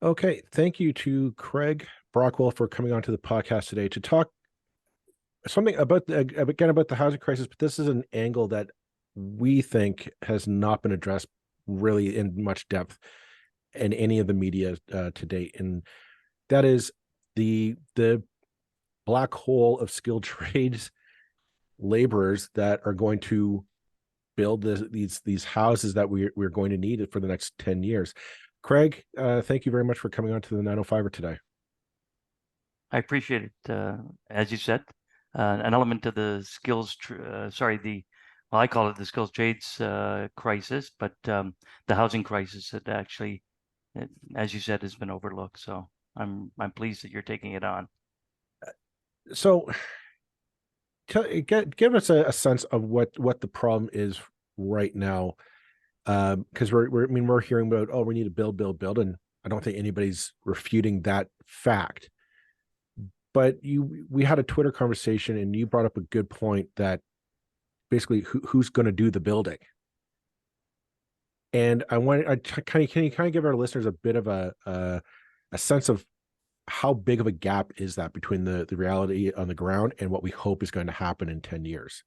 Okay, thank you to Craig Brockwell for coming onto the podcast today to talk something about again about the housing crisis, but this is an angle that we think has not been addressed really in much depth in any of the media to date, and that is the black hole of skilled trades laborers that are going to build these houses that we're going to need for the next 10 years. Craig, thank you very much for coming on to the 905er today. I appreciate it. As you said, an element of the well, I call it the skills trades crisis, but the housing crisis that actually, as you said, has been overlooked. So I'm pleased that you're taking it on. So, give us a sense of what the problem is right now, because we're hearing about, oh, we need to build, and I don't think anybody's refuting that fact. But we had a Twitter conversation, and you brought up a good point that basically who's going to do the building. And can you kind of give our listeners a bit of a sense of how big of a gap is that between the reality on the ground and what we hope is going to happen in 10 years?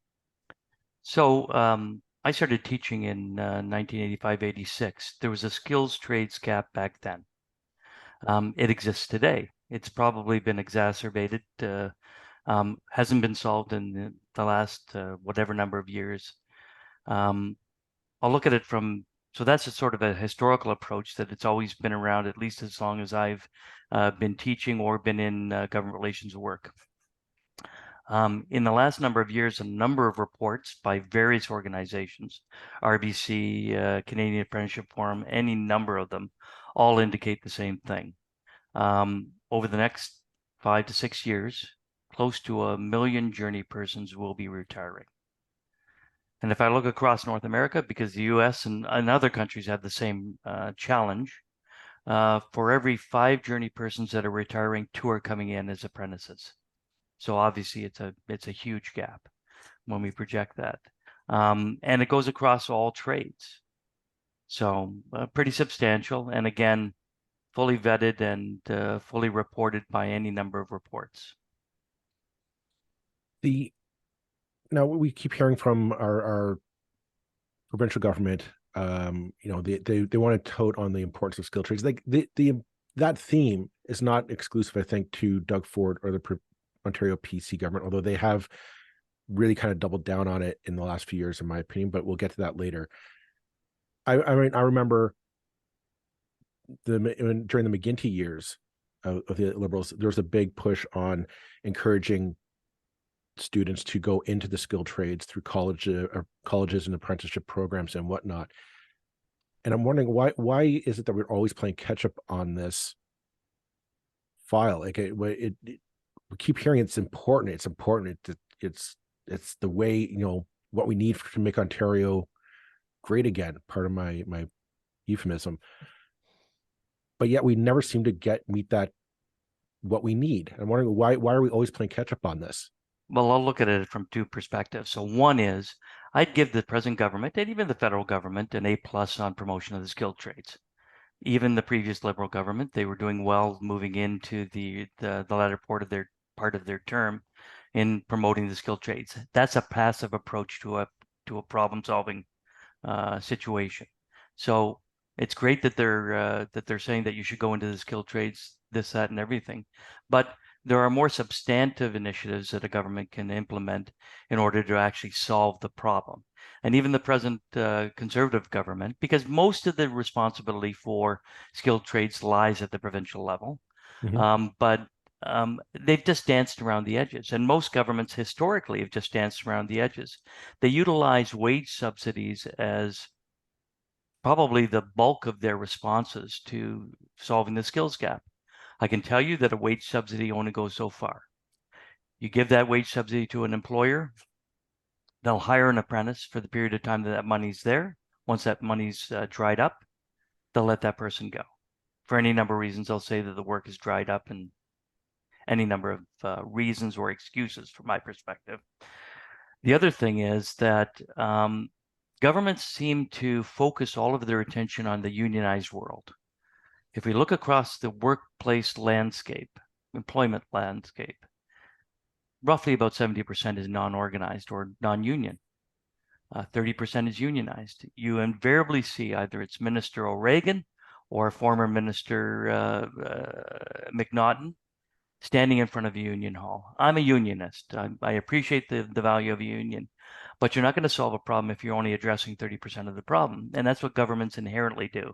So I started teaching in 1985, 86. There was a skills trades gap back then. It exists today. It's probably been exacerbated. Hasn't been solved in the last whatever number of years. I'll look at it so that's a sort of a historical approach that it's always been around, at least as long as I've been teaching or been in government relations work. In the last number of years, a number of reports by various organizations, RBC, Canadian Apprenticeship Forum, any number of them, all indicate the same thing. Over the next 5 to 6 years, close to 1 million journey persons will be retiring. And if I look across North America, because the US and other countries have the same challenge, for every 5 journey persons that are retiring, 2 are coming in as apprentices. So obviously it's a huge gap when we project that. And it goes across all trades. So pretty substantial. And again, fully vetted and fully reported by any number of reports. Now we keep hearing from our provincial government, they want to tote on the importance of skilled trades. Like that theme is not exclusive, I think, to Doug Ford or the Ontario PC government, although they have really kind of doubled down on it in the last few years, in my opinion. But we'll get to that later. I mean, I remember during the McGuinty years of the Liberals, there was a big push on encouraging students to go into the skilled trades through colleges and apprenticeship programs and whatnot. And I'm wondering why is it that we're always playing catch up on this file? Like we keep hearing it's important. It's important. It's the way, what we need to make Ontario great again. Part of my euphemism. But yet we never seem to meet that what we need. I'm wondering why are we always playing catch up on this? Well, I'll look at it from 2 perspectives. So one is I'd give the present government and even the federal government an A+ on promotion of the skilled trades. Even the previous Liberal government, they were doing well moving into the latter part of their term in promoting the skilled trades. That's a passive approach to a problem-solving situation. So it's great that they're saying that you should go into the skilled trades, this, that, and everything, but there are more substantive initiatives that a government can implement in order to actually solve the problem. And even the present Conservative government, because most of the responsibility for skilled trades lies at the provincial level, but they've just danced around the edges. And most governments historically have just danced around the edges. They utilize wage subsidies as probably the bulk of their responses to solving the skills gap. I can tell you that a wage subsidy only goes so far. You give that wage subsidy to an employer, they'll hire an apprentice for the period of time that money's there. Once that money's dried up, they'll let that person go. For any number of reasons, they'll say that the work is dried up, and any number of reasons or excuses from my perspective. The other thing is that governments seem to focus all of their attention on the unionized world. If we look across the workplace landscape, employment landscape, roughly about 70% is non-organized or non-union. 30% is unionized. You invariably see either it's Minister O'Regan or former Minister McNaughton standing in front of a union hall. I'm a unionist. I appreciate the value of a union, but you're not going to solve a problem if you're only addressing 30% of the problem. And that's what governments inherently do.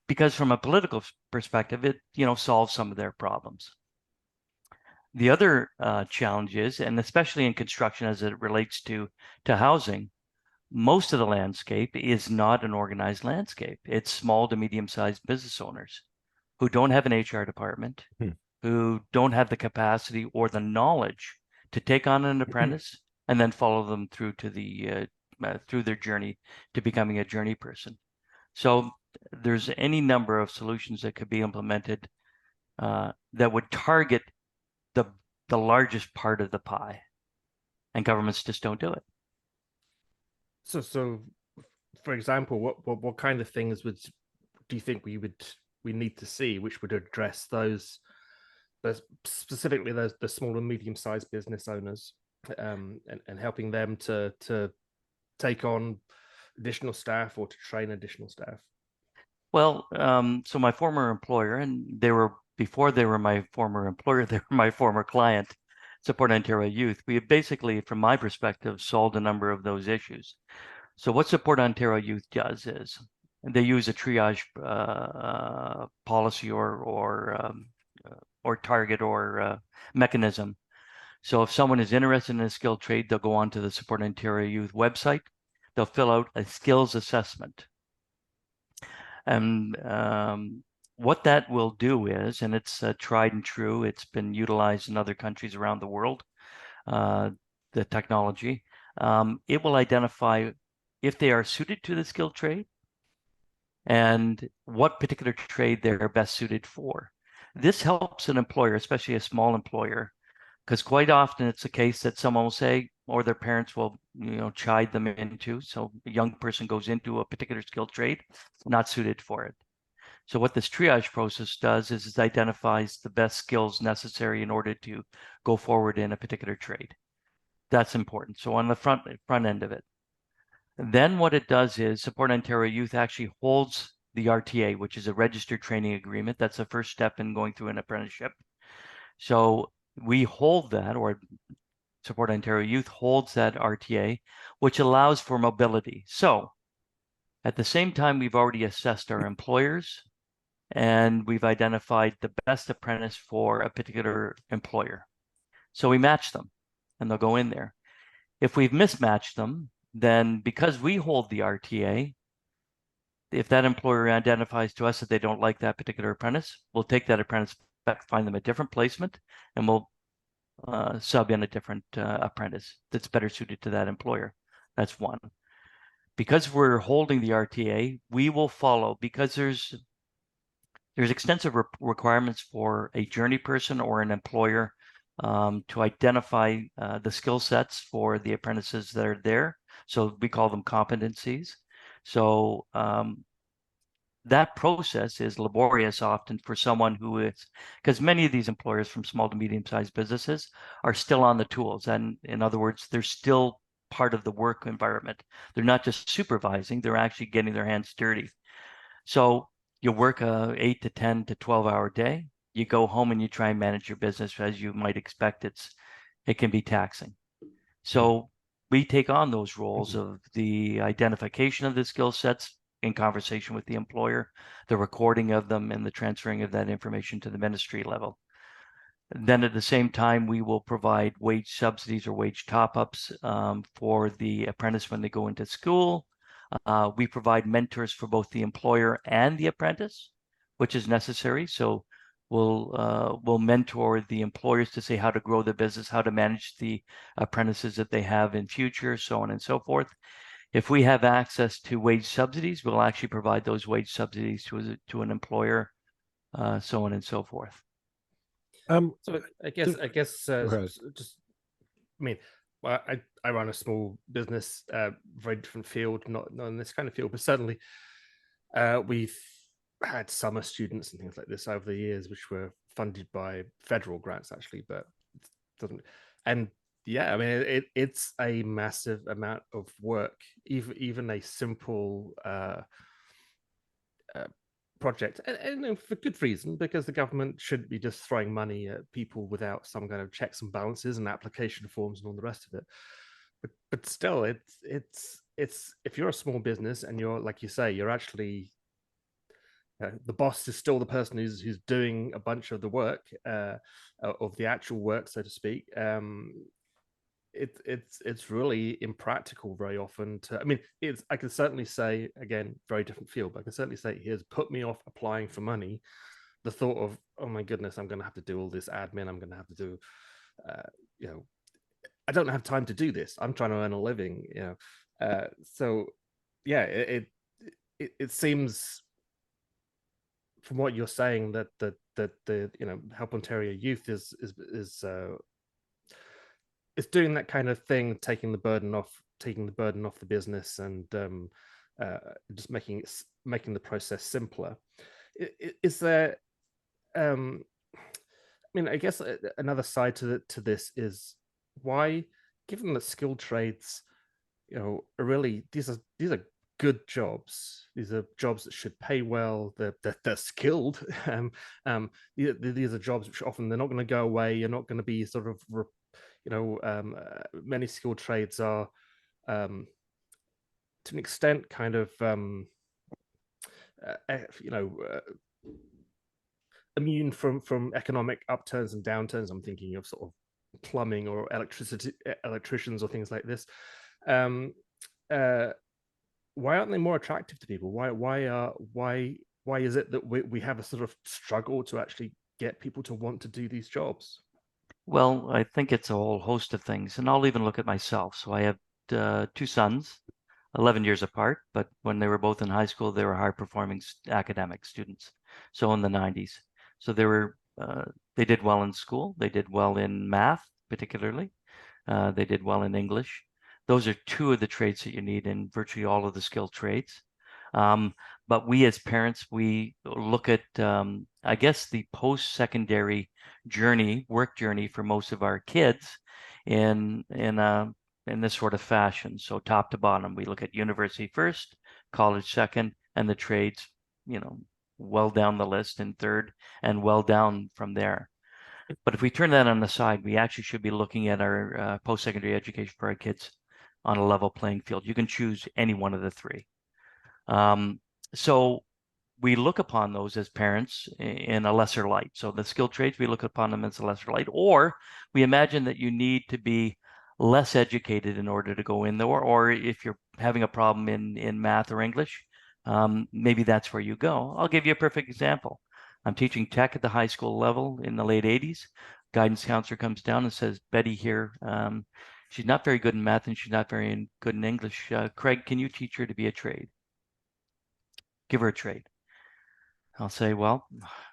Because from a political perspective, it solves some of their problems. The other challenge is, and especially in construction as it relates to housing, most of the landscape is not an organized landscape. It's small to medium-sized business owners who don't have an HR department, who don't have the capacity or the knowledge to take on an apprentice and then follow them through to through their journey to becoming a journey person. So there's any number of solutions that could be implemented that would target the largest part of the pie, and governments just don't do it. So for example, what kind of things do you think we need to see which would address those specifically the small and medium-sized business owners, and helping them to take on additional staff or to train additional staff? Well, so my former employer, and before they were my former employer, they were my former client, Support Ontario Youth. We have basically, from my perspective, solved a number of those issues. So what Support Ontario Youth does is they use a triage policy or target or mechanism. So if someone is interested in a skilled trade, they'll go onto the Support Ontario Youth website. They'll fill out a skills assessment. And what that will do is, and it's tried and true, it's been utilized in other countries around the world, the technology, it will identify if they are suited to the skilled trade and what particular trade they're best suited for. This helps an employer, especially a small employer, because quite often it's the case that someone will say, or their parents will, chide them into. So a young person goes into a particular skilled trade, not suited for it. So what this triage process does is it identifies the best skills necessary in order to go forward in a particular trade. That's important. So on the front end of it. Then what it does is Support Ontario Youth actually holds the RTA, which is a registered training agreement. That's the first step in going through an apprenticeship. So we hold that, or Support Ontario Youth holds that RTA, which allows for mobility. So at the same time, we've already assessed our employers and we've identified the best apprentice for a particular employer. So we match them and they'll go in there. If we've mismatched them, then because we hold the RTA, if that employer identifies to us that they don't like that particular apprentice, we'll take that apprentice back, find them a different placement, and we'll sub in a different apprentice that's better suited to that employer. That's one. Because we're holding the RTA, we will follow, because there's extensive requirements for a journey person or an employer to identify the skill sets for the apprentices that are there. So we call them competencies. So that process is laborious often for someone who is, because many of these employers from small to medium-sized businesses are still on the tools. And in other words, they're still part of the work environment. They're not just supervising, they're actually getting their hands dirty. So you work a 8 to 10 to 12-hour day. You go home and you try and manage your business as you might expect. It can be taxing. So we take on those roles of the identification of the skill sets in conversation with the employer, the recording of them, and the transferring of that information to the ministry level. Then at the same time, we will provide wage subsidies or wage top-ups for the apprentice when they go into school. We provide mentors for both the employer and the apprentice, which is necessary. So we'll mentor the employers to say how to grow the business, how to manage the apprentices that they have in future, so on and so forth. If we have access to wage subsidies, we'll actually provide those wage subsidies to an employer, so on and so forth. So I guess just, I mean, I run a small business, very different field, not in this kind of field, but certainly we've had summer students and things like this over the years, which were funded by federal grants actually, but it doesn't. And yeah, I mean, it's a massive amount of work. Even a simple project, and for good reason, because the government shouldn't be just throwing money at people without some kind of checks and balances and application forms and all the rest of it. But still, it's if you're a small business and you're, like you say, you're actually the boss is still the person who's doing a bunch of the work, of the actual work, so to speak. It's really impractical very often to, I mean, it's, I can certainly say, again, very different field, but I can certainly say it has put me off applying for money. The thought of, oh my goodness, I'm going to have to do all this admin, I'm going to have to do you know, I don't have time to do this, I'm trying to earn a living, so yeah, it seems from what you're saying that the Help Ontario Youth is doing that kind of thing, taking the burden off the business, and just making the process simpler. Is there I mean, I guess another side to this is why, given that skilled trades, are really, these are good jobs. These are jobs that should pay well. They're skilled. These are jobs which often they're not going to go away. You're not going to be sort of many skilled trades are to an extent kind of immune from economic upturns and downturns. I'm thinking of sort of plumbing or electricians or things like this. Why aren't they more attractive to people? Why is it that we have a sort of struggle to actually get people to want to do these jobs? Well, I think it's a whole host of things, and I'll even look at myself. So I have two sons, 11 years apart, but when they were both in high school, they were high-performing academic students. So in the 90s, so they did well in school. They did well in math, particularly. They did well in English. Those are two of the traits that you need in virtually all of the skilled trades. But we as parents, we look at, I guess, the post-secondary work journey for most of our kids in this sort of fashion. So top to bottom, we look at university first, college second, and the trades, well down the list in third, and well down from there. But if we turn that on the side, we actually should be looking at our post-secondary education for our kids on a level playing field. You can choose any one of the three. So we look upon those as parents in a lesser light. So the skilled trades, we look upon them as a lesser light, or we imagine that you need to be less educated in order to go in there, or if you're having a problem in math or English, maybe that's where you go. I'll give you a perfect example. I'm teaching tech at the high school level in the late 80s. Guidance counselor comes down and says, Betty here, she's not very good in math and she's not very good in English. Craig, can you teach her to be a trade? Give her a trade. I'll say, well,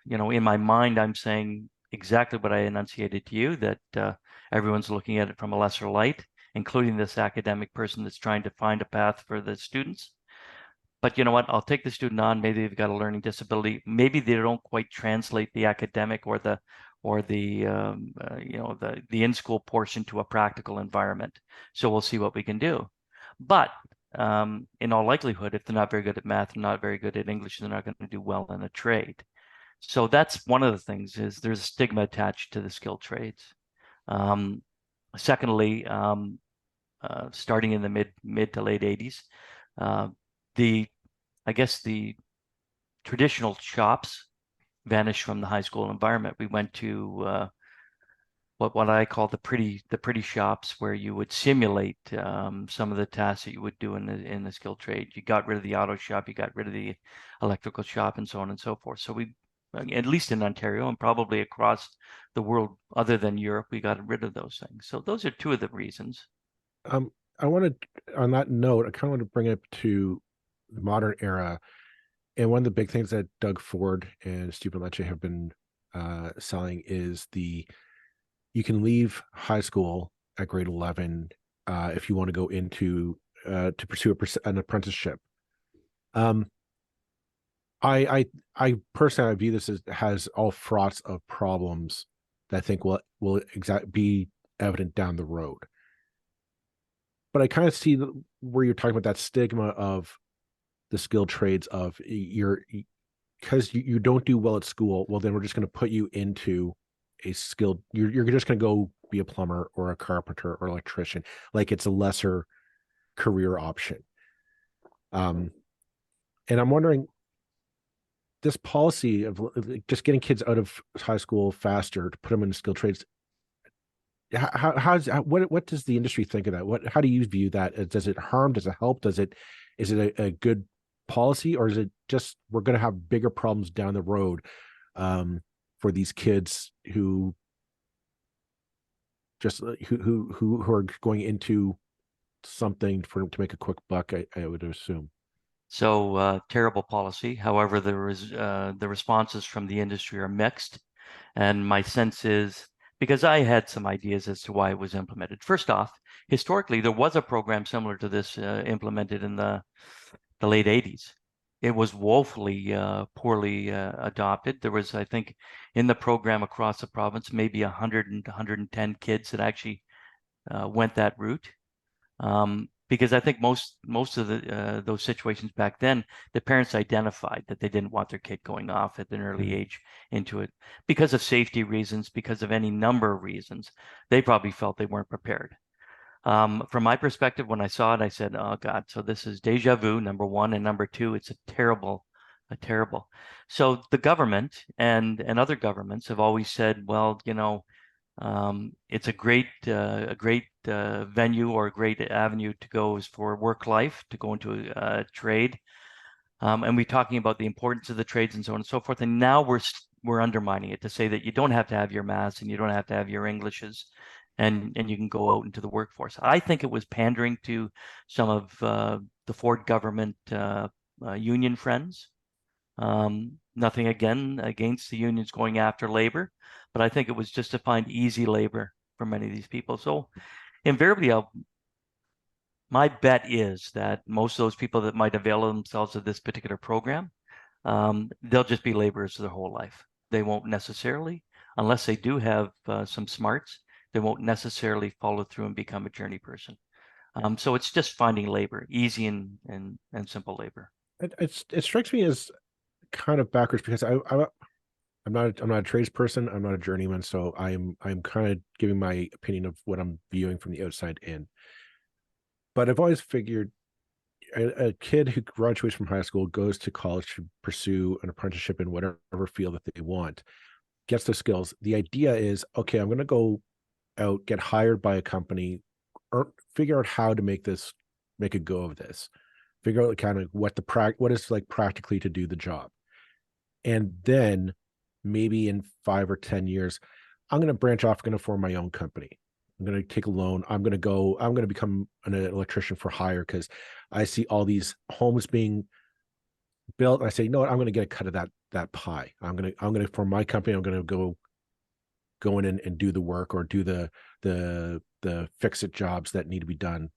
in my mind, I'm saying exactly what I enunciated to you, that everyone's looking at it from a lesser light, including this academic person that's trying to find a path for the students. But you know what? I'll take the student on. Maybe they've got a learning disability. Maybe they don't quite translate the academic or the in-school portion to a practical environment. So we'll see what we can do. But in all likelihood, if they're not very good at math and not very good at English, they're not going to do well in a trade. So that's one of the things, is there's a stigma attached to the skilled trades. Secondly, starting in the mid to late 80s, I guess the traditional shops vanished from the high school environment. We went to what I call the pretty shops, where you would simulate some of the tasks that you would do in the skilled trade. You got rid of the auto shop, you got rid of the electrical shop, and so on and so forth. So we, at least in Ontario and probably across the world other than Europe, we got rid of those things. So those are two of the reasons. I wanted, on that note, I kind of want to bring it to the modern era. And one of the big things that Doug Ford and Stephen Lecce have been selling is you can leave high school at grade 11 if you want to go into to pursue an apprenticeship. I personally, I view this as has all fraughts of problems that I think will be evident down the road. But I kind of see where you're talking about that stigma of the skilled trades of you're because you don't do well at school. Well, then we're just going to put you into a skilled. You're just going to go be a plumber or a carpenter or electrician. Like it's a lesser career option. And I'm wondering, this policy of just getting kids out of high school faster to put them into skilled trades, what does the industry think of that? How do you view that? Does it harm? Does it help? Is it a good policy, or is it just we're going to have bigger problems down the road for these kids who just who are going into something to make a quick buck? I would assume. So terrible policy. However, the responses from the industry are mixed. And my sense is, because I had some ideas as to why it was implemented. First off, historically, there was a program similar to this implemented in the late 80s. It was woefully poorly adopted. There was, I think, in the program across the province, maybe 100 and 110 kids that actually went that route. Because I think most of those situations back then, the parents identified that they didn't want their kid going off at an early age into it because of safety reasons, because of any number of reasons. They probably felt they weren't prepared. From my perspective, when I saw it, I said, "Oh God!" So this is deja vu, number one, and number two, it's a terrible. So the government and other governments have always said, "Well, you know." It's a great venue or a great avenue to go is for work life, to go into a trade. And we're talking about the importance of the trades and so on and so forth. And now we're undermining it to say that you don't have to have your maths and you don't have to have your Englishes and you can go out into the workforce. I think it was pandering to some of the Ford government union friends. Nothing again against the unions going after labor, but I think it was just to find easy labor for many of these people. So invariably, my bet is that most of those people that might avail themselves of this particular program, they'll just be laborers their whole life. They won't necessarily, unless they do have some smarts, they won't necessarily follow through and become a journey person. So it's just finding labor, easy and simple labor. It strikes me as kind of backwards because I'm not a tradesperson. I'm not a journeyman, so I'm kind of giving my opinion of what I'm viewing from the outside in. But I've always figured a kid who graduates from high school, goes to college to pursue an apprenticeship in whatever field that they want, gets the skills. The idea is, okay, I'm going to go out, get hired by a company, or figure out how to make a go of this, figure out kind of what is like practically to do the job. And then maybe in 5 or 10 years, I'm going to branch off, I'm going to form my own company. I'm going to take a loan. I'm going to become an electrician for hire because I see all these homes being built. And I say, you know what? I'm going to get a cut of that pie. I'm going to form my company. I'm going to go in and do the work or do the fix it jobs that need to be done.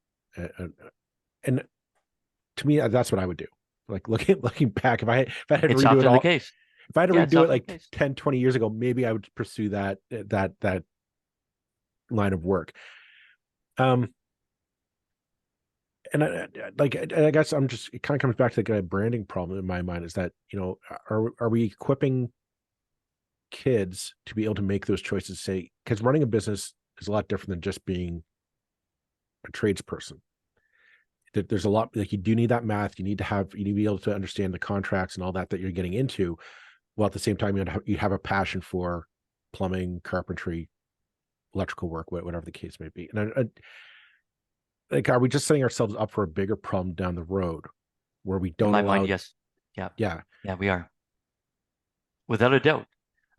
And to me, that's what I would do. Like looking back, if I had to It's redo it often all, the case. if I had to Yeah, it's redo it often like the case. 10, 20 years ago, maybe I would pursue that line of work. And I guess I'm just, it kind of comes back to the branding problem in my mind is that, you know, are we equipping kids to be able to make those choices? Say, because running a business is a lot different than just being a tradesperson. There's a lot, like you do need that math. You need to be able to understand the contracts and all that you're getting into, while at the same time you have a passion for plumbing, carpentry, electrical work, whatever the case may be. And like, are we just setting ourselves up for a bigger problem down the road where we In don't my allow? mind, yes. Yeah. Yeah. Yeah, we are. Without a doubt.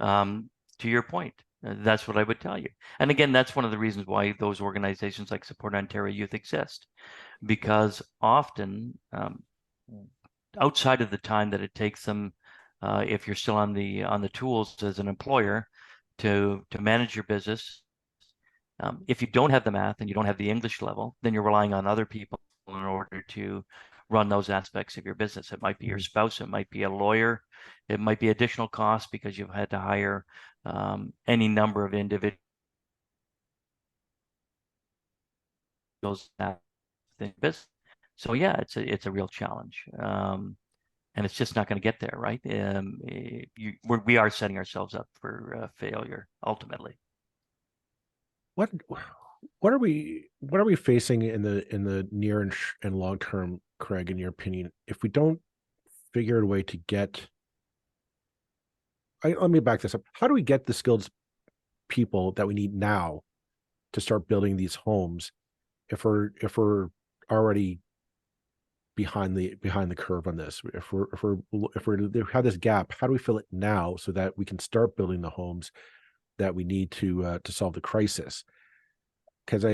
To your point, that's what I would tell you. And again, that's one of the reasons why those organizations like Support Ontario Youth exist, because often outside of the time that it takes them, if you're still on the tools as an employer, to manage your business, if you don't have the math and you don't have the English level, then you're relying on other people in order to run those aspects of your business. It might be your spouse, it might be a lawyer, it might be additional costs because you've had to hire any number of individuals that business. So yeah, it's a real challenge, and it's just not going to get there, right? We are setting ourselves up for failure ultimately. What are we facing in the near and long term, Craig, in your opinion, if we don't figure out a way to get? Let me back this up. How do we get the skilled people that we need now to start building these homes if we're already behind the curve on this? If we have this gap, how do we fill it now so that we can start building the homes that we need to solve the crisis? Because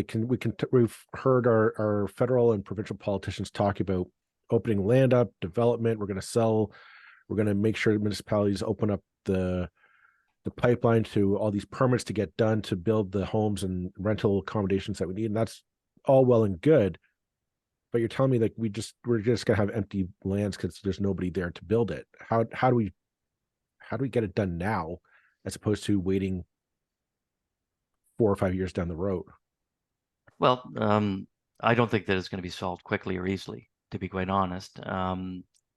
we've heard our federal and provincial politicians talk about opening land up, development. We're going to make sure municipalities open up the pipeline to all these permits to get done to build the homes and rental accommodations that we need. And that's all well and good. But you're telling me like we're just gonna have empty lands because there's nobody there to build it. How do we get it done now as opposed to waiting 4 or 5 years down the road? Well, I don't think that it's going to be solved quickly or easily, to be quite honest.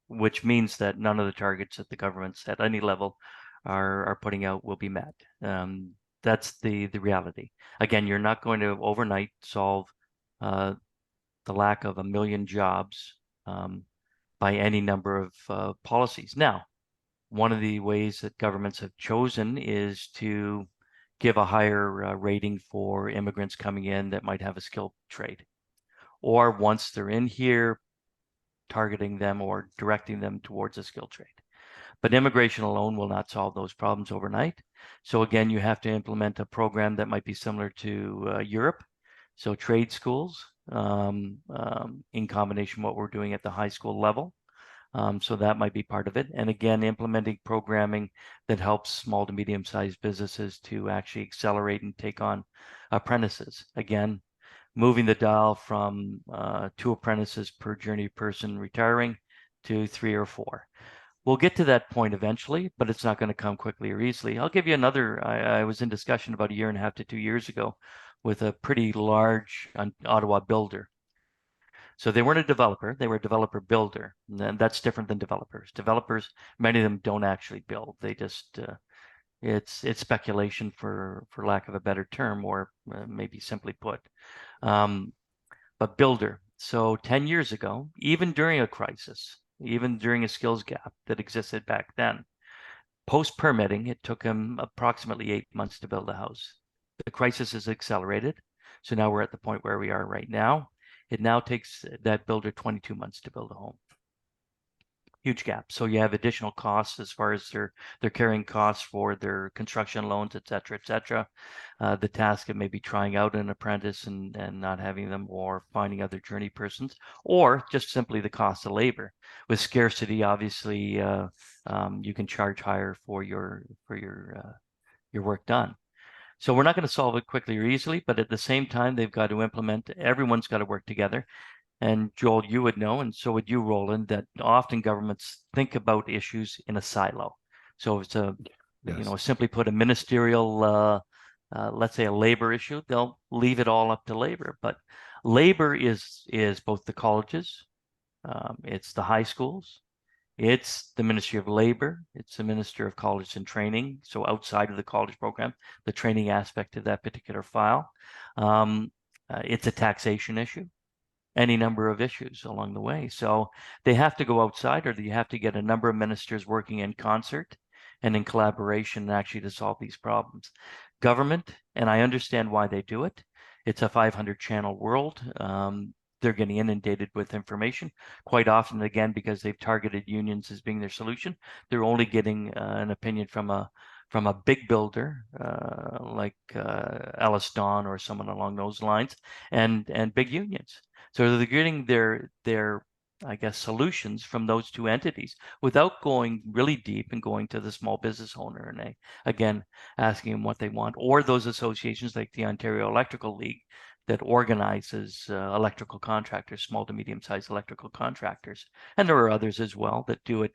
Which means that none of the targets that the governments at any level are putting out will be met. That's the reality. Again, you're not going to overnight solve the lack of 1 million jobs by any number of policies. Now, one of the ways that governments have chosen is to give a higher rating for immigrants coming in that might have a skilled trade, or once they're in here, targeting them or directing them towards a skilled trade. But immigration alone will not solve those problems overnight. So again, you have to implement a program that might be similar to Europe. So trade schools, in combination with what we're doing at the high school level. So that might be part of it. And again, implementing programming that helps small to medium-sized businesses to actually accelerate and take on apprentices. Again, moving the dial from 2 apprentices per journey person retiring to 3 or 4. We'll get to that point eventually, but it's not going to come quickly or easily. I'll give you another. I was in discussion about 1.5 to 2 years ago with a pretty large Ottawa builder. So they weren't a developer, they were a developer builder. And that's different than developers. Developers, many of them don't actually build. They just, it's speculation for lack of a better term, or maybe simply put. But builder. So 10 years ago, even during a crisis, even during a skills gap that existed back then, post-permitting, it took him approximately 8 months to build a house. The crisis has accelerated. So now we're at the point where we are right now. It now takes that builder 22 months to build a home. Huge gap. So you have additional costs as far as their carrying costs for their construction loans, et cetera, et cetera. The task of maybe trying out an apprentice and not having them, or finding other journey persons, or just simply the cost of labor. With scarcity, obviously, you can charge higher for your work done. So we're not going to solve it quickly or easily, but at the same time, they've got to implement, everyone's got to work together. And Joel, you would know, and so would you, Roland, that often governments think about issues in a silo. So it's simply put, a ministerial, let's say a labor issue, they'll leave it all up to labor. But labor is both the colleges, it's the high schools, it's the Ministry of Labor, it's the Minister of College and Training. So outside of the college program, the training aspect of that particular file. It's a taxation issue, any number of issues along the way. So they have to go outside, or you have to get a number of ministers working in concert and in collaboration actually to solve these problems. Government, and I understand why they do it. It's a 500 channel world. They're getting inundated with information quite often, again, because they've targeted unions as being their solution. They're only getting an opinion from a big builder like Ellis Dawn or someone along those lines, and big unions. So they're getting their I guess solutions from those two entities without going really deep and going to the small business owner and again asking them what they want, or those associations like the Ontario Electrical League that organizes electrical contractors, small to medium-sized electrical contractors. And there are others as well that do it.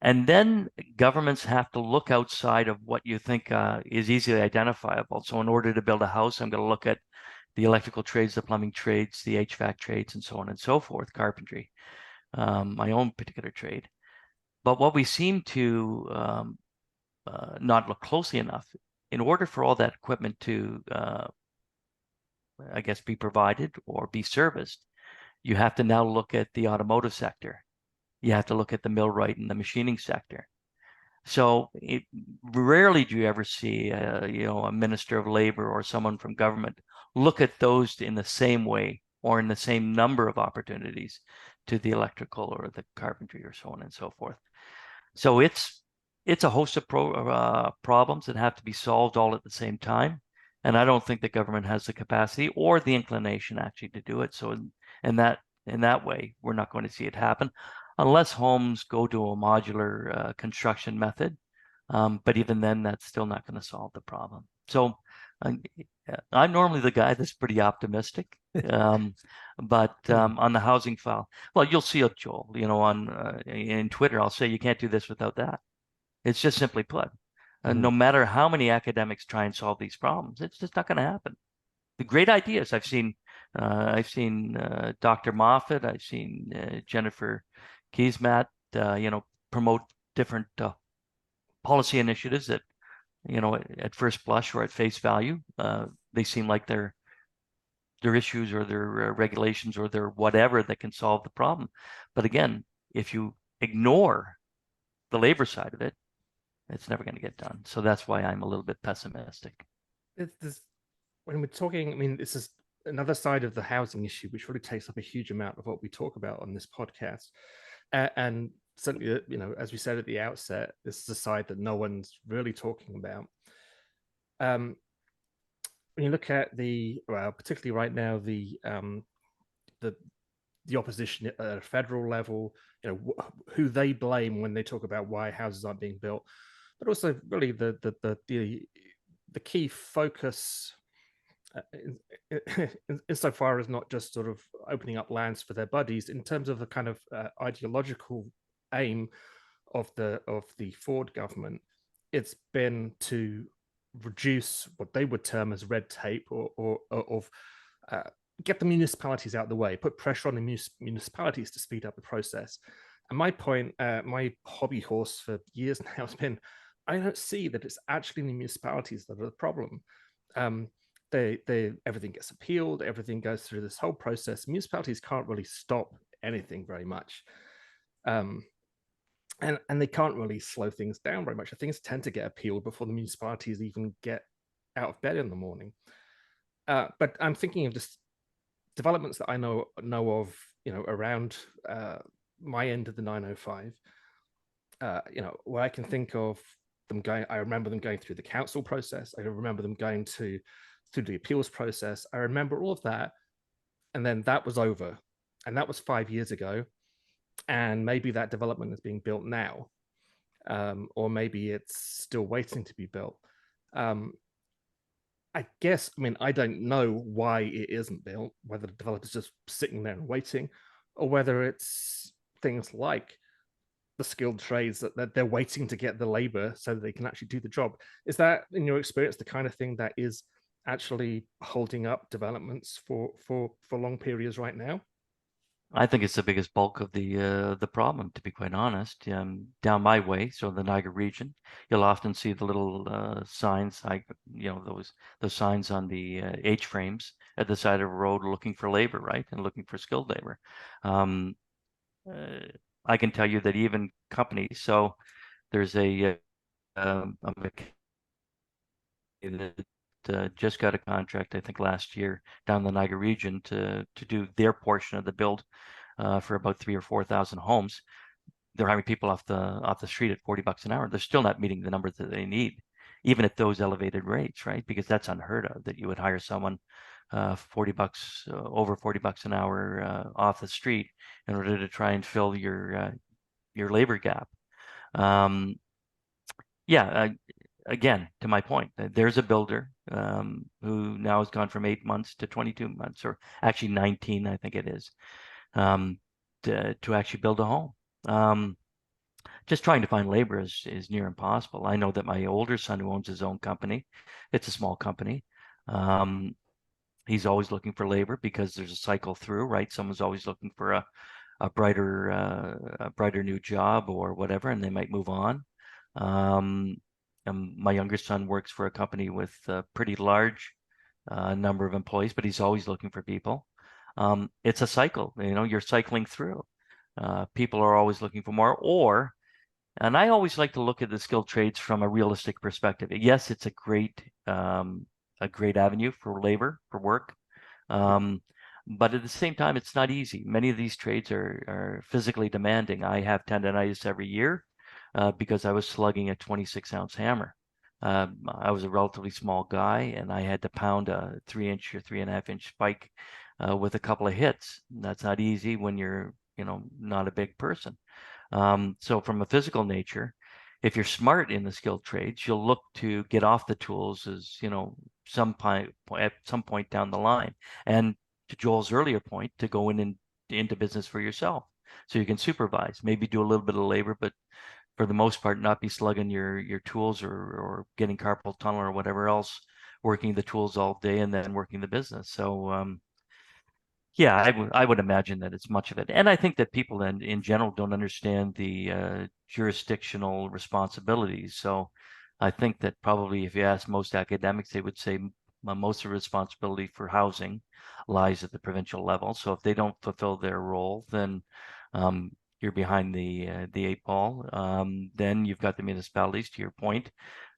And then governments have to look outside of what you think is easily identifiable. So in order to build a house, I'm going to look at the electrical trades, the plumbing trades, the HVAC trades, and so on and so forth, carpentry, my own particular trade. But what we seem to not look closely enough, in order for all that equipment to, I guess, be provided or be serviced, you have to now look at the automotive sector. You have to look at the millwright and the machining sector. So rarely do you ever see, a minister of labor or someone from government look at those in the same way or in the same number of opportunities to the electrical or the carpentry or so on and so forth. So it's a host of problems that have to be solved all at the same time. And I don't think the government has the capacity or the inclination actually to do it. So in that way, we're not going to see it happen unless homes go to a modular construction method. But even then, that's still not going to solve the problem. So I'm normally the guy that's pretty optimistic. But on the housing file, well, you'll see it, Joel, on in Twitter, I'll say you can't do this without that. It's just simply put. No matter how many academics try and solve these problems, it's just not going to happen. The great ideas I've seen Dr. Moffat, I've seen Jennifer Keesmaat, promote different policy initiatives that, at first blush or at face value, they seem like they're issues or their regulations or their whatever that can solve the problem. But again, if you ignore the labor side of it, it's never going to get done. So that's why I'm a little bit pessimistic. When we're talking, I mean, this is another side of the housing issue, which really takes up a huge amount of what we talk about on this podcast. And certainly, as we said at the outset, this is a side that no one's really talking about. When you look at particularly right now, the opposition at a federal level, who they blame when they talk about why houses aren't being built, but also really the key focus insofar as not just sort of opening up lands for their buddies, in terms of the kind of ideological aim of the Ford government, it's been to reduce what they would term as red tape or get the municipalities out of the way, put pressure on the municipalities to speed up the process. And my point, my hobby horse for years now has been, I don't see that it's actually the municipalities that are the problem. Everything gets appealed, everything goes through this whole process. Municipalities can't really stop anything very much. And they can't really slow things down very much. Things tend to get appealed before the municipalities even get out of bed in the morning. But I'm thinking of just developments that I know of, around my end of the 905. Where I can think of them going. I remember them going through the council process. I remember them going through the appeals process. I remember all of that, and then that was over, and that was 5 years ago. And maybe that development is being built now, or maybe it's still waiting to be built. I guess, I don't know why it isn't built, whether the developer's just sitting there and waiting, or whether it's things like the skilled trades that they're waiting to get the labor so that they can actually do the job. Is that, in your experience, the kind of thing that is actually holding up developments for long periods right now? I think it's the biggest bulk of the problem, to be quite honest. Down my way, so the Niagara region, you'll often see the little signs, like those signs on the H frames at the side of a road, looking for labor, right, and looking for skilled labor. I can tell you that even companies. So there's a that just got a contract, I think last year, down the Niagara region to do their portion of the build for about 3,000 or 4,000 homes. They're hiring people off the street at $40 an hour. They're still not meeting the numbers that they need, even at those elevated rates, right? Because that's unheard of, that you would hire someone $40 over $40 an hour off the street in order to try and fill your labor gap. Again, to my point, there's a builder who now has gone from 8 months to 22 months, or actually 19, I think it is, to actually build a home. Just trying to find labor is near impossible. I know that my older son, who owns his own company, it's a small company. He's always looking for labor because there's a cycle through, right? Someone's always looking for a brighter new job or whatever, and they might move on. My younger son works for a company with a pretty large number of employees, but he's always looking for people. It's a cycle, you're cycling through. People are always looking for more, and I always like to look at the skilled trades from a realistic perspective. Yes, it's a great avenue for labor, for work. But at the same time, it's not easy. Many of these trades are physically demanding. I have tendonitis every year because I was slugging a 26-ounce hammer. I was a relatively small guy, and I had to pound a 3-inch or 3.5-inch spike with a couple of hits. That's not easy when you're, not a big person. So from a physical nature, if you're smart in the skilled trades, you'll look to get off the tools as, at some point down the line. And to Joel's earlier point, to go into business for yourself, so you can supervise, maybe do a little bit of labor, but for the most part, not be slugging your tools or getting carpal tunnel or whatever else, working the tools all day and then working the business. So yeah, I would imagine that it's much of it. And I think that people in general don't understand the jurisdictional responsibilities. So I think that probably if you ask most academics, they would say most of the responsibility for housing lies at the provincial level. So if they don't fulfill their role, then you're behind the 8 ball. Then you've got the municipalities, to your point,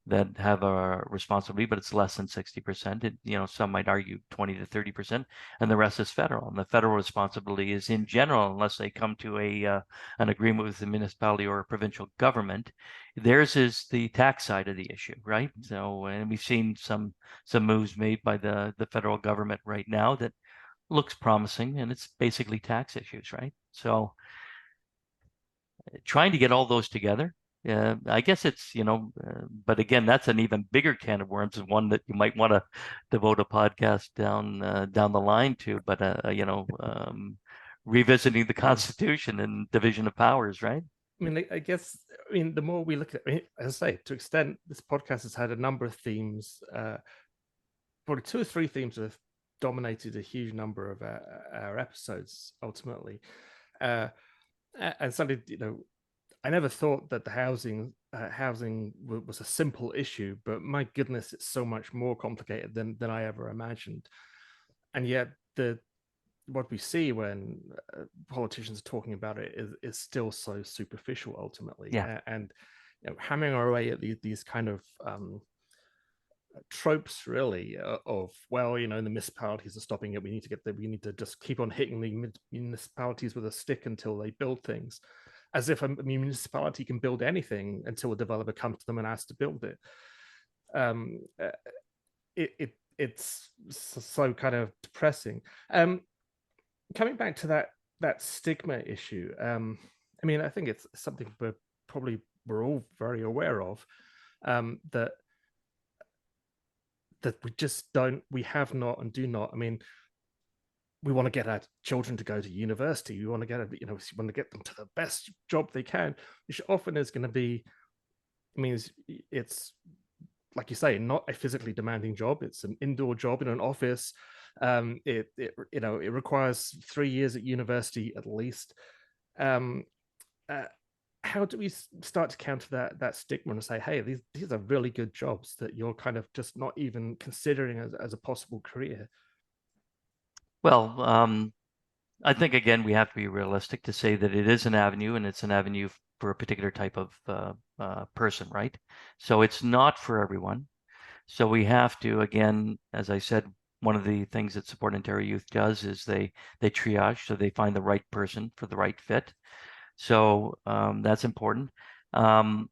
that have a responsibility, but it's less than 60%. Some might argue 20 to 30%, and the rest is federal. And the federal responsibility is, in general, unless they come to an agreement with the municipality or a provincial government, theirs is the tax side of the issue, right? So, and we've seen some moves made by the federal government right now that looks promising, and it's basically tax issues, right? So, trying to get all those together. I guess it's, but again, that's an even bigger can of worms, and one that you might want to devote a podcast down the line to. But revisiting the Constitution and division of powers, right? I mean, I guess, the more we look at, as I say, to extent, this podcast has had a number of themes, probably 2 or 3 themes that have dominated a huge number of our episodes ultimately. And something, I never thought that the housing was a simple issue, but my goodness, it's so much more complicated than I ever imagined. And yet, what we see when politicians are talking about it is still so superficial ultimately. Yeah. And hammering our way at these kind of tropes, really, of, well, the municipalities are stopping it. We need to just keep on hitting the municipalities with a stick until they build things, as if a municipality can build anything until a developer comes to them and asks to build it. It's so kind of depressing. Coming back to that stigma issue, I think it's something we're all very aware of, that we have not and do not. We want to get our children to go to university. We want to get them to the best job they can, which often is going to be, it's, like you say, not a physically demanding job. It's an indoor job in an office. It requires 3 years at university at least. How do we start to counter that stigma and say, hey, these are really good jobs that you're kind of just not even considering as a possible career? Well, I think, again, we have to be realistic to say that it is an avenue, and it's an avenue for a particular type of person, right? So it's not for everyone. So we have to, again, as I said, one of the things that Support Ontario Youth does is they triage, so they find the right person for the right fit. So that's important. I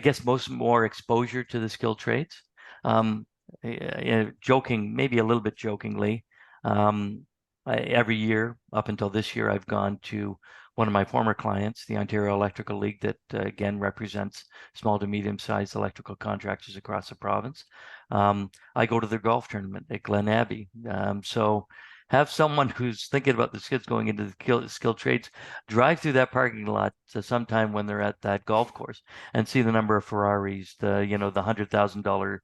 guess more exposure to the skilled trades. Joking, maybe a little bit jokingly, every year up until this year, I've gone to one of my former clients, the Ontario Electrical League, that again represents small to medium-sized electrical contractors across the province. I go to their golf tournament at Glen Abbey. So have someone who's thinking about the kids going into the skilled trades drive through that parking lot sometime when they're at that golf course and see the number of Ferraris, the $100,000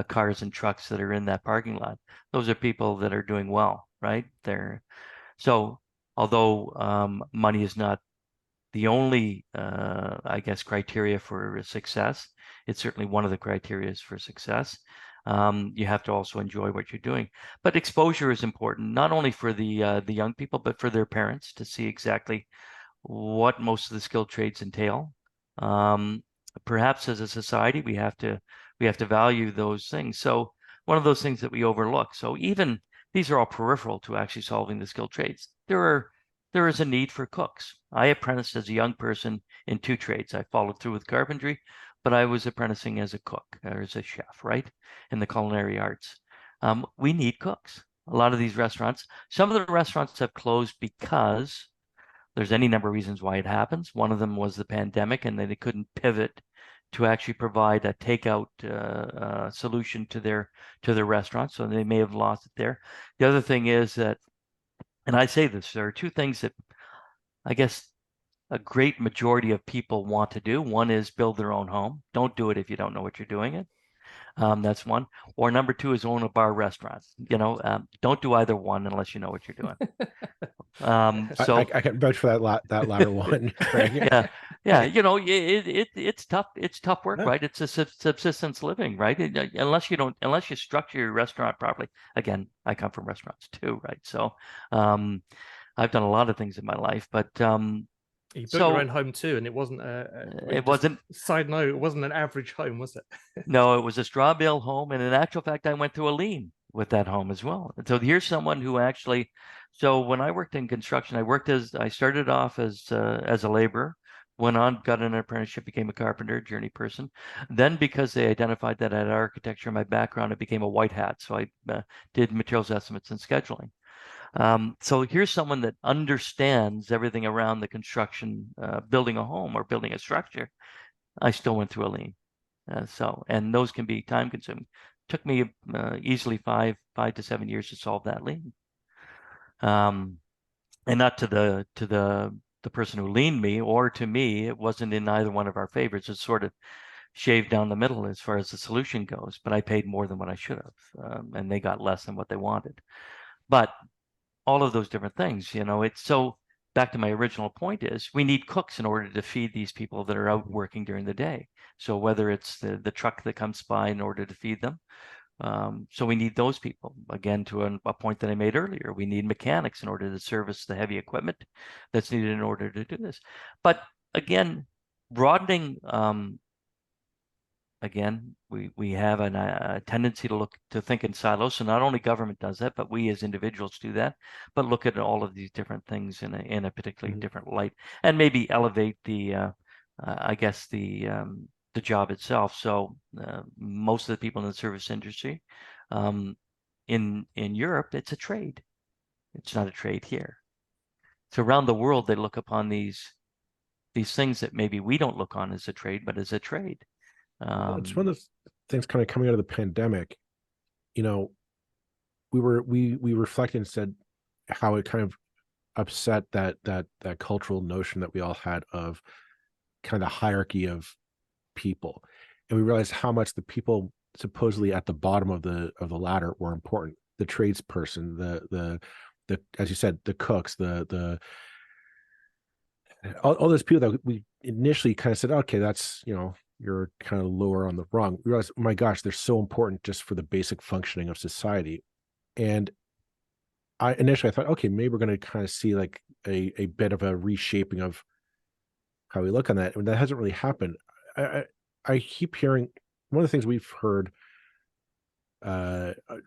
cars and trucks that are in that parking lot. Those are people that are doing well, right? So although money is not the only, I guess, criteria for success, it's certainly one of the criteria for success. You have to also enjoy what you're doing. But exposure is important, not only for the young people, but for their parents to see exactly what most of the skilled trades entail. Perhaps as a society, we have to value those things. So one of those things that we overlook. So even these are all peripheral to actually solving the skilled trades. There is a need for cooks. I apprenticed as a young person in 2 trades. I followed through with carpentry, but I was apprenticing as a cook or as a chef, right, in the culinary arts. We need cooks. A lot of these restaurants, some of the restaurants have closed because there's any number of reasons why it happens. One of them was the pandemic, and they couldn't pivot to actually provide a takeout solution to their restaurants, so they may have lost it there. The other thing is that, and I say this, there are 2 things that I guess a great majority of people want to do. One is build their own home. Don't do it if you don't know what you're doing it. That's one. Or number 2 is own a bar restaurant. Don't do either one unless you know what you're doing. So I can vouch for that latter one, Craig. yeah, it's tough. It's tough work, right? It's a subsistence living, right? Unless you structure your restaurant properly. Again, I come from restaurants too, right? So, I've done a lot of things in my life, but you built your own home too, and it wasn't it wasn't. Side note, it wasn't an average home, was it? No, it was a straw bale home, and in actual fact, I went through a lien with that home as well. And so here's someone who actually. So when I worked in construction, I started off as a laborer, went on, got an apprenticeship, became a carpenter, journey person. Then because they identified that I had architecture in my background, I became a white hat. So I did materials estimates and scheduling. So here's someone that understands everything around the construction, building a home or building a structure. I still went through a lien. And those can be time consuming. Took me easily 5 to 7 years to solve that lien. And not to the person who liened me or to me, it wasn't in either one of our favors. It's sort of shaved down the middle as far as the solution goes, but I paid more than what I should have, and they got less than what they wanted. But all of those different things, it's so back to my original point is we need cooks in order to feed these people that are out working during the day. So whether it's the truck that comes by in order to feed them, so we need those people. Again, to a point that I made earlier, we need mechanics in order to service the heavy equipment that's needed in order to do this. But again, broadening, again, we have a tendency to think in silos. So not only government does that, but we as individuals do that. But look at all of these different things in a particularly different light, and maybe elevate the job itself. So most of the people in the service industry, in Europe, it's a trade. It's not a trade here. So around the world, they look upon these things that maybe we don't look on as a trade, but as a trade. It's one of the things kind of coming out of the pandemic. We reflected and said how it kind of upset that cultural notion that we all had of kind of the hierarchy of people, and we realized how much the people supposedly at the bottom of the ladder were important. The tradesperson, the as you said, the cooks, all those people that we initially kind of said, okay, that's you're kind of lower on the rung. We realized, oh my gosh, they're so important just for the basic functioning of society. And I thought, okay, maybe we're going to kind of see like a bit of a reshaping of how we look on that. And that hasn't really happened. I keep hearing one of the things we've heard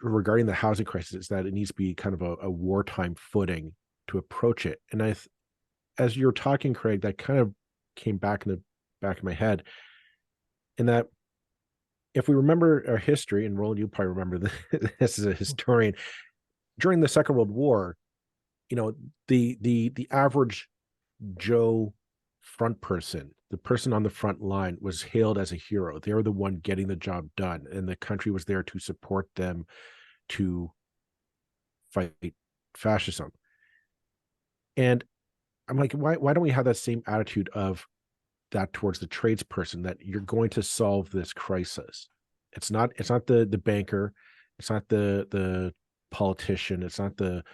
regarding the housing crisis is that it needs to be kind of a wartime footing to approach it. And as you're talking, Craig, that kind of came back in the back of my head. In that, if we remember our history, and Roland, you probably remember this as a historian, during the Second World War, the average Joe front person, the person on the front line, was hailed as a hero. They were the one getting the job done, and the country was there to support them to fight fascism. And I'm like, why don't we have that same attitude of that towards the tradesperson, that you're going to solve this crisis? It's not the banker, it's not the politician, it's not the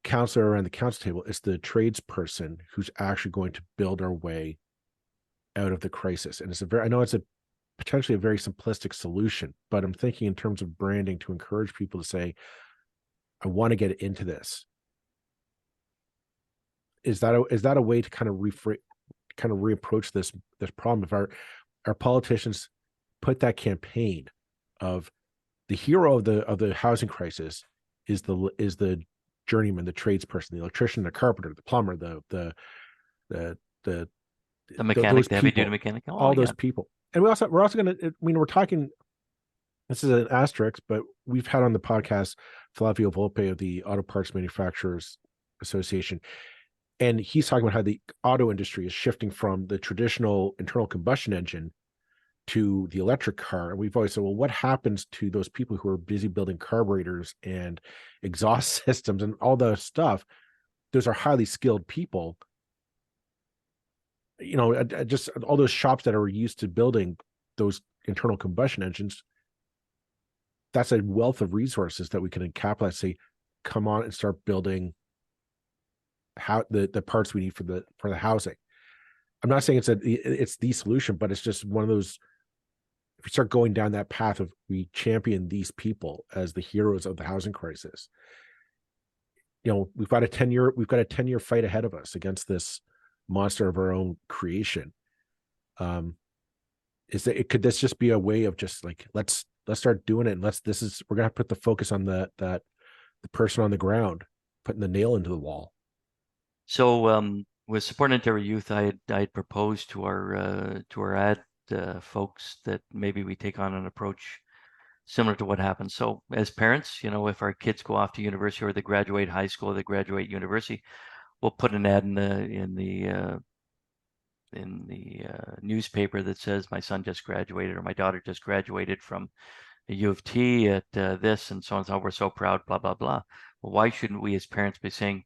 counselor around the council table, it's the tradesperson who's actually going to build our way out of the crisis. And I know it's a potentially a very simplistic solution, but I'm thinking in terms of branding to encourage people to say, I want to get into this. Is that a way to kind of reapproach this problem? If our politicians put that campaign of the hero of the housing crisis is the journeyman, the tradesperson, the electrician, the carpenter, the plumber, the mechanic, those the heavy people, duty mechanic, all those people. And we're also going to, I mean, we're talking, this is an asterisk, but we've had on the podcast Flavio Volpe of the Auto Parts Manufacturers Association, and he's talking about how the auto industry is shifting from the traditional internal combustion engine to the electric car. And we've always said, well, what happens to those people who are busy building carburetors and exhaust systems and all the stuff? Those are highly skilled people. You know, just all those shops that are used to building those internal combustion engines. That's a wealth of resources that we can capitalize. Say, come on and start building the parts we need for the housing. I'm not saying it's the solution, but it's just one of those. If we start going down that path of we champion these people as the heroes of the housing crisis, you know, we've got a 10-year fight ahead of us against this monster of our own creation. Could this just be a way of just like, let's start doing it, and we're gonna put the focus on the person on the ground putting the nail into the wall. So with Support Ontario Youth, I had proposed to our ad folks that maybe we take on an approach similar to what happens. So as parents, you know, if our kids go off to university or they graduate high school or they graduate university, we'll put an ad in the newspaper that says my son just graduated or my daughter just graduated from the U of T at this and so on and so on. We're so proud, blah, blah, blah. Well, why shouldn't we as parents be saying,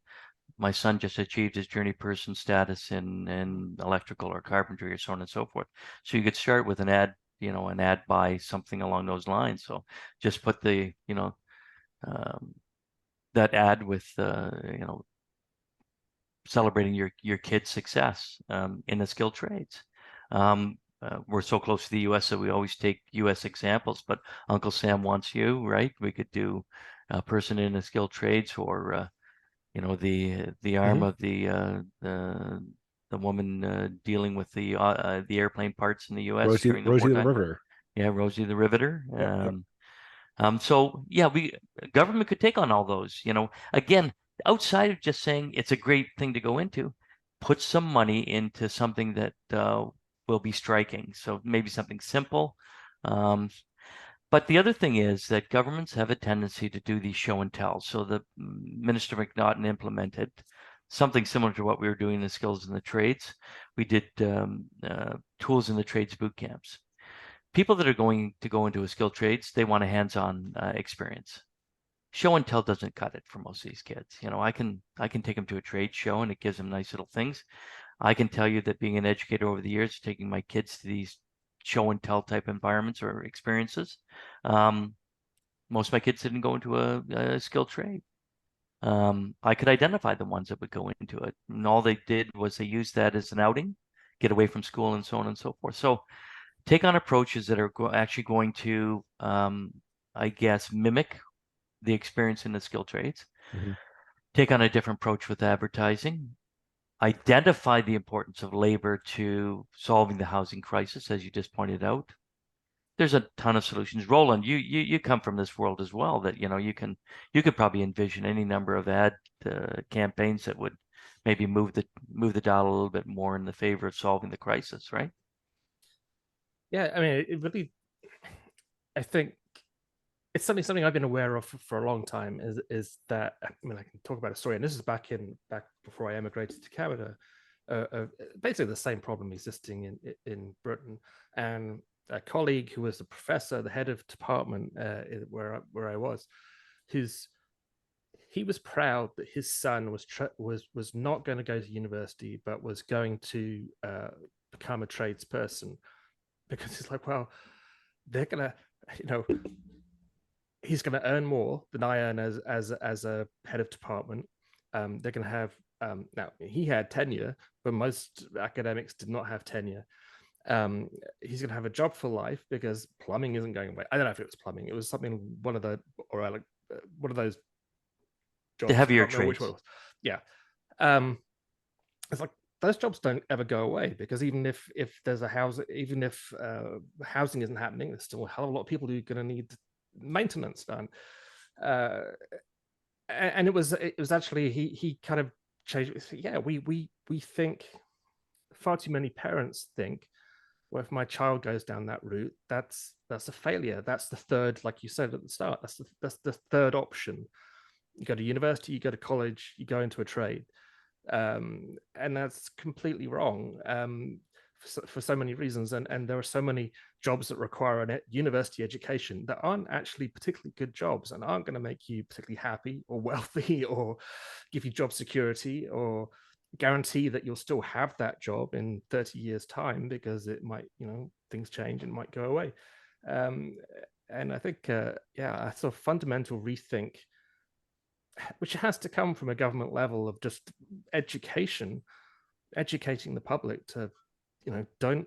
my son just achieved his journey person status in electrical or carpentry or so on and so forth? So you could start with an ad, you know, an ad by something along those lines. So just put the, you know, that ad with, you know, celebrating your kid's success in the skilled trades. We're so close to the U.S. that we always take U.S. examples, but Uncle Sam wants you, right? We could do a person in the skilled trades, or you know, the arm of the woman dealing with the airplane parts in the U.S. during the Rosie the wartime. Riveter. Yeah, Rosie the Riveter. Yeah. So yeah, government could take on all those. You know, again, outside of just saying it's a great thing to go into, put some money into something that will be striking. So maybe something simple. But the other thing is that governments have a tendency to do these show and tell. So the Minister McNaughton implemented something similar to what we were doing in the skills and the trades. We did tools in the trades boot camps. People that are going to go into a skilled trades, they want a hands-on experience. Show and tell doesn't cut it for most of these kids. You know, I can take them to a trade show and it gives them nice little things. I can tell you that being an educator over the years, taking my kids to these show and tell type environments or experiences, most of my kids didn't go into a skilled trade. I could identify the ones that would go into it, and all they did was they used that as an outing, get away from school and so on and so forth. So take on approaches that are actually going to, I guess, mimic the experience in the skilled trades. Mm-hmm. Take on a different approach with advertising. Identify the importance of labor to solving the housing crisis, as you just pointed out. There's a ton of solutions. Roland, you come from this world as well. That, you know, you could probably envision any number of ad campaigns that would maybe move the dial a little bit more in the favor of solving the crisis, right? Yeah, I mean, it really, I think it's something I've been aware of for a long time. Is that, I mean, I can talk about a story, and this is back before I emigrated to Canada. basically the same problem existing in Britain. And a colleague who was a professor, the head of department where I was, he was proud that his son was not going to go to university, but was going to become a tradesperson, because it's like, well, they're gonna, he's going to earn more than I earn as a head of department. They're going to have now he had tenure, but most academics did not have tenure. He's going to have a job for life because plumbing isn't going away. I don't know if it was plumbing; it was something one of those jobs. The heavier trades. Which one it was. Yeah, it's like those jobs don't ever go away, because even if there's a house, even if housing isn't happening, there's still a hell of a lot of people who are going to need maintenance done. And it was actually he kind of changed. Yeah, we think, far too many parents think, well, if my child goes down that route, that's a failure. That's the third, like you said at the start, that's the third option. You go to university, you go to college, you go into a trade, and that's completely wrong for so many reasons. And there are so many jobs that require a university education that aren't actually particularly good jobs and aren't going to make you particularly happy or wealthy or give you job security or guarantee that you'll still have that job in 30 years time, because it might, things change and might go away. And I think, a sort of fundamental rethink, which has to come from a government level, of just educating the public to, don't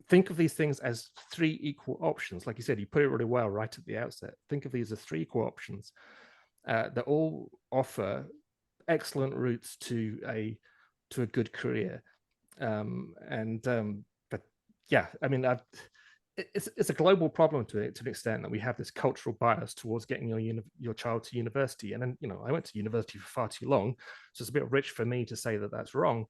think of these things as three equal options. Like you said, you put it really well right at the outset. Think of these as three equal options that all offer excellent routes to a good career. But yeah, I mean, it's a global problem to an extent, that we have this cultural bias towards getting your child to university. And then, I went to university for far too long, so it's a bit rich for me to say that that's wrong.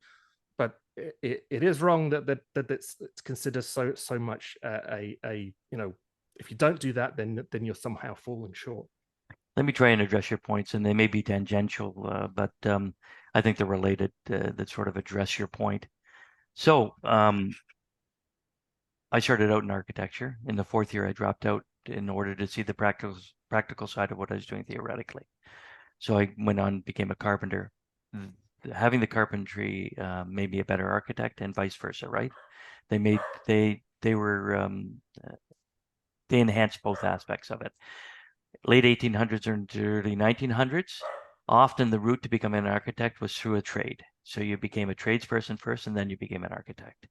But it is wrong that it's considered so much if you don't do that, then you're somehow falling short. Let me try and address your points, and they may be tangential, but I think they're related, that sort of address your point. So I started out in architecture. In the fourth year, I dropped out in order to see the practical side of what I was doing theoretically. So I went on, became a carpenter. Having the carpentry made me a better architect, and vice versa, right? They enhanced both aspects of it. Late 1800s or into early 1900s, often the route to become an architect was through a trade. So you became a tradesperson first, and then you became an architect.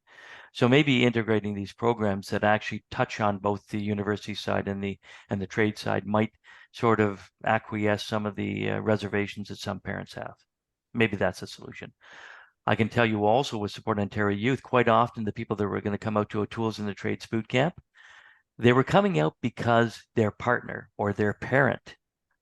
So maybe integrating these programs that actually touch on both the university side and the trade side might sort of acquiesce some of the reservations that some parents have. Maybe that's a solution. I can tell you also, with Support Ontario Youth, quite often the people that were going to come out to a Tools in the Trades boot camp, they were coming out because their partner or their parent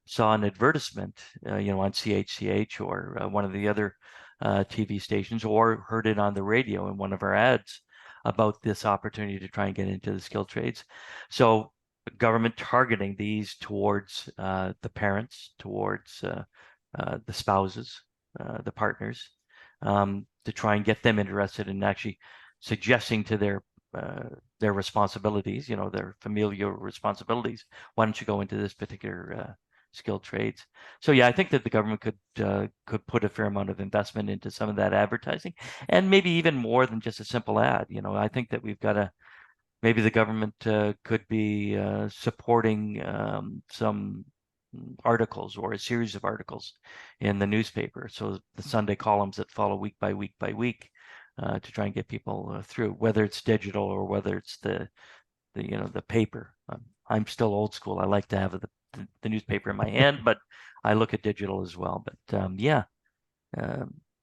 saw an advertisement, on CHCH or one of the other TV stations, or heard it on the radio in one of our ads about this opportunity to try and get into the skilled trades. So government targeting these towards the parents, towards the spouses, the partners, to try and get them interested in actually suggesting to their responsibilities, their familial responsibilities. Why don't you go into this particular skilled trades? So yeah, I think that the government could put a fair amount of investment into some of that advertising, and maybe even more than just a simple ad. I think that we've got to, maybe the government could be supporting some articles or a series of articles in the newspaper. So the Sunday columns that follow week by week by week, to try and get people through, whether it's digital or whether it's the paper. I'm still old school. I like to have the newspaper in my hand, but I look at digital as well. But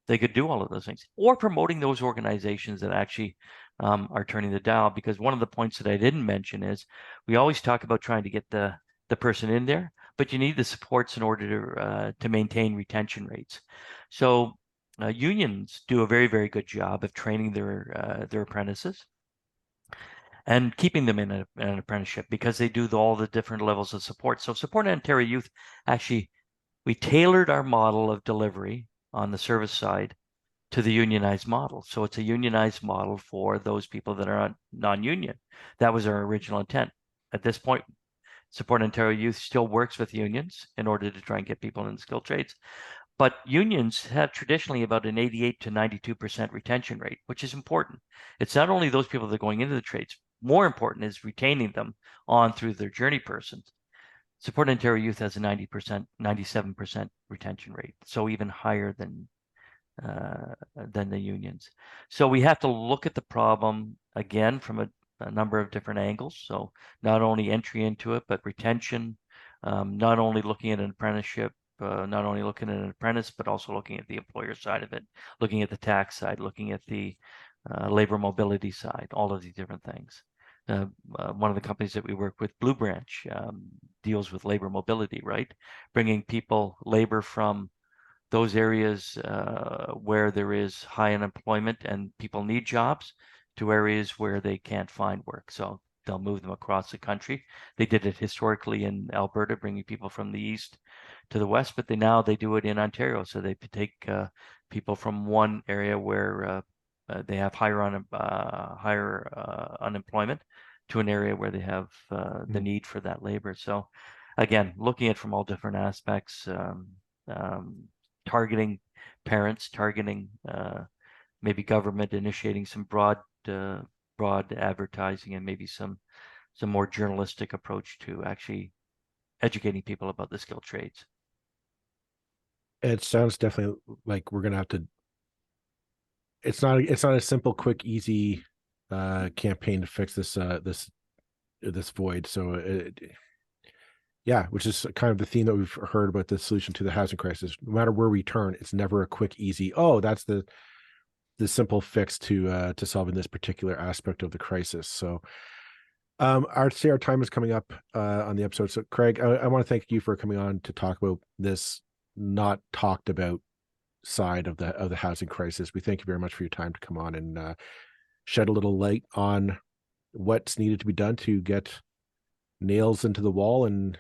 they could do all of those things, or promoting those organizations that actually are turning the dial. Because one of the points that I didn't mention is, we always talk about trying to get the person in there, but you need the supports in order to maintain retention rates. So unions do a very, very good job of training their apprentices and keeping them in an apprenticeship, because they do all the different levels of support. So Support Ontario Youth, actually, we tailored our model of delivery on the service side to the unionized model. So it's a unionized model for those people that are non-union. That was our original intent. At this point, Support Ontario Youth still works with unions in order to try and get people in the skilled trades. But unions have traditionally about an 88 to 92% retention rate, which is important. It's not only those people that are going into the trades, more important is retaining them on through their journey persons. Support Ontario Youth has a 90%, 97% retention rate, so even higher than the unions. So we have to look at the problem again from a number of different angles. So not only entry into it, but retention, not only looking at an apprenticeship, not only looking at an apprentice, but also looking at the employer side of it, looking at the tax side, looking at the labor mobility side, all of these different things. One of the companies that we work with, Blue Branch, deals with labor mobility, right? Bringing labor from those areas where there is high unemployment and people need jobs to areas where they can't find work. So they'll move them across the country. They did it historically in Alberta, bringing people from the east to the west, but now they do it in Ontario. So they take people from one area where they have higher unemployment to an area where they have the need for that labor. So again, looking at it from all different aspects, targeting parents, targeting maybe government, initiating some broad advertising, and maybe some more journalistic approach to actually educating people about the skilled trades. It sounds definitely like we're gonna have to. It's not a simple, quick, easy campaign to fix this void. So yeah, which is kind of the theme that we've heard about the solution to the housing crisis. No matter where we turn, it's never a quick, easy, oh, that's the simple fix to solving this particular aspect of the crisis. So I'd say our time is coming up on the episode. So Craig, I want to thank you for coming on to talk about this not talked about side of the housing crisis. We thank you very much for your time to come on and shed a little light on what's needed to be done to get nails into the wall and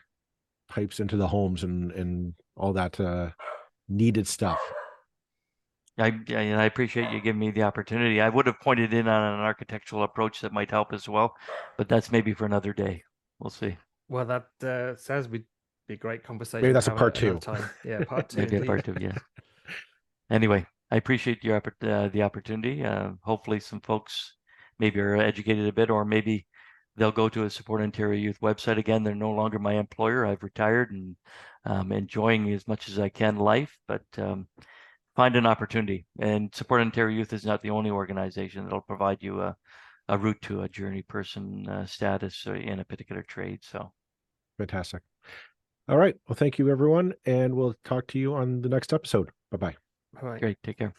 pipes into the homes and all that needed stuff. I appreciate you giving me the opportunity. I would have pointed in on an architectural approach that might help as well, but that's maybe for another day. We'll see. Well, that sounds be a great conversation. Maybe that's a part two. Time. Yeah, part two. Maybe a part two. Yeah. Anyway, I appreciate the opportunity. Hopefully, some folks maybe are educated a bit, or maybe they'll go to a Support Ontario Youth website again. They're no longer my employer. I've retired and enjoying as much as I can life, but find an opportunity. And Support Ontario Youth is not the only organization that'll provide you a route to a journey person status in a particular trade. So fantastic. All right. Well, thank you, everyone. And we'll talk to you on the next episode. Bye-bye. All right. Great. Take care.